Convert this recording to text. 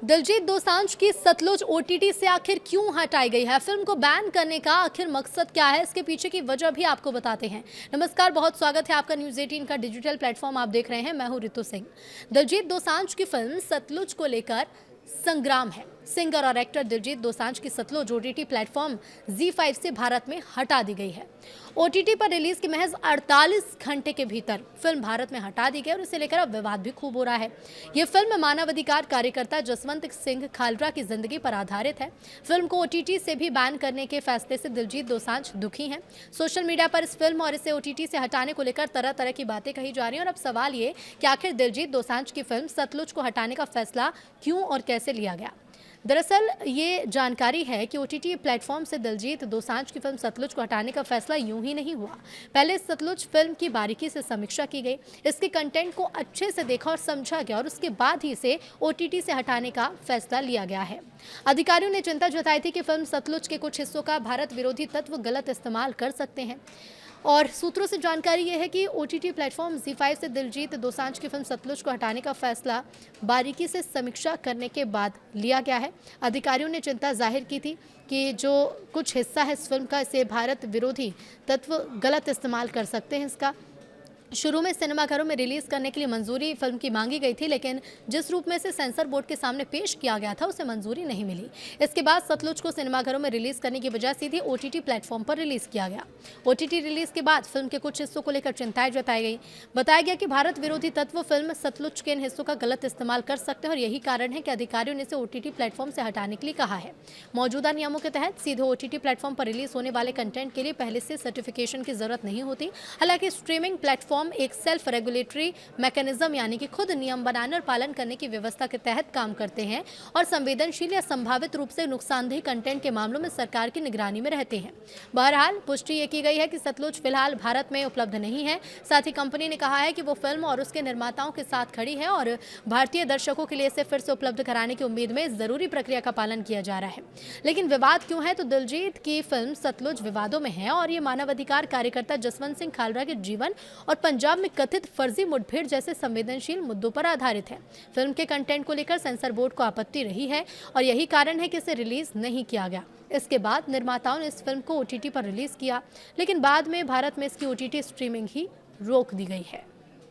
दिलजीत दोसांझ की सतलुज ओटीटी से आखिर क्यों हटाई गई है? फिल्म को बैन करने का आखिर मकसद क्या है? इसके पीछे की वजह भी आपको बताते हैं। नमस्कार, बहुत स्वागत है आपका न्यूज़ 18 का डिजिटल प्लेटफॉर्म आप देख रहे हैं। मैं हूं रितु सिंह। दिलजीत दोसांझ की फिल्म सतलुज को लेकर संग्राम है। सिंगर और एक्टर दिलजीत दोसांझ की सतलुज ओटीटी प्लेटफॉर्म ZEE5 से भारत में हटा दी गई है। ओटीटी पर रिलीज के महज 48 घंटे के भीतर फिल्म भारत में हटा दी गई और इसे लेकर अब विवाद भी खूब हो रहा है। ये फिल्म मानवाधिकार कार्यकर्ता जसवंत सिंह खालरा की जिंदगी पर आधारित है। फिल्म को ओटीटी से भी बैन करने के फैसले से दिलजीत दोसांझ दुखी हैं। सोशल मीडिया पर इस फिल्म और इसे ओटीटी से हटाने को लेकर तरह तरह की बातें कही जा रही हैं और अब सवाल ये कि आखिर दिलजीत दोसांझ की फिल्म सतलुज को हटाने का फैसला क्यों और कैसे लिया गया। दरअसल ये जानकारी है कि ओटीटी प्लेटफॉर्म से दिलजीत दोसांझ की फिल्म सतलुज को हटाने का फैसला यूं ही नहीं हुआ। पहले सतलुज फिल्म की बारीकी से समीक्षा की गई, इसके कंटेंट को अच्छे से देखा और समझा गया और उसके बाद ही इसे ओटीटी से हटाने का फैसला लिया गया है। अधिकारियों ने चिंता जताई थी कि फिल्म सतलुज के कुछ हिस्सों का भारत विरोधी तत्व गलत इस्तेमाल कर सकते हैं और सूत्रों से जानकारी यह है कि ओटीटी प्लेटफॉर्म ZEE5 से दिलजीत दोसांझ की फिल्म सतलुज को हटाने का फैसला बारीकी से समीक्षा करने के बाद लिया गया है। अधिकारियों ने चिंता जाहिर की थी कि जो कुछ हिस्सा है इस फिल्म का, इसे भारत विरोधी तत्व गलत इस्तेमाल कर सकते हैं। इसका शुरू में सिनेमाघरों में रिलीज करने के लिए मंजूरी फिल्म की मांगी गई थी, लेकिन जिस रूप में इसे सेंसर बोर्ड के सामने पेश किया गया था उसे मंजूरी नहीं मिली। इसके बाद सतलुज को सिनेमाघरों में रिलीज करने की बजाय सीधे ओटीटी प्लेटफॉर्म पर रिलीज किया गया। ओटीटी रिलीज के बाद फिल्म के कुछ हिस्सों को लेकर चिंताएं जताई गई। बताया गया कि भारत विरोधी तत्व फिल्म सतलुज के इन हिस्सों का गलत इस्तेमाल कर सकते हैं और यही कारण है कि अधिकारियों ने इसे ओटीटी प्लेटफॉर्म से हटाने के लिए कहा है। मौजूदा नियमों के तहत सीधे ओटीटी प्लेटफॉर्म पर रिलीज होने वाले कंटेंट के लिए पहले से सर्टिफिकेशन की जरूरत नहीं होती। हालांकि स्ट्रीमिंग प्लेटफॉर्म एक सेल्फ रेगुलेटरी मैकेनिज्म यानी कि खुद नियम बनाने और पालन करने की व्यवस्था के तहत काम करते हैं और संवेदनशील या संभावित रूप से नुकसानदेह कंटेंट के मामलों में सरकार की निगरानी में रहते हैं। बहरहाल पुष्टि ये की गई है कि सतलुज फिलहाल भारत में उपलब्ध नहीं है। साथ ही कंपनी ने कहा है कि वो फिल्म और उसके निर्माताओं के साथ खड़ी है और भारतीय दर्शकों के लिए इसे फिर से उपलब्ध कराने की उम्मीद में जरूरी प्रक्रिया का पालन किया जा रहा है। लेकिन विवाद क्यों है? तो दिलजीत की फिल्म सतलुज विवादों में है और ये मानवाधिकार कार्यकर्ता जसवंत सिंह खालरा के जीवन और पंजाब में कथित फर्जी मुठभेड़ जैसे संवेदनशील मुद्दों पर आधारित है। फिल्म के कंटेंट को लेकर सेंसर बोर्ड को आपत्ति रही है और यही कारण है कि इसे रिलीज नहीं किया गया। इसके बाद निर्माताओं ने इस फिल्म को ओटीटी पर रिलीज किया, लेकिन बाद में भारत में इसकी ओटीटी स्ट्रीमिंग ही रोक दी गई है।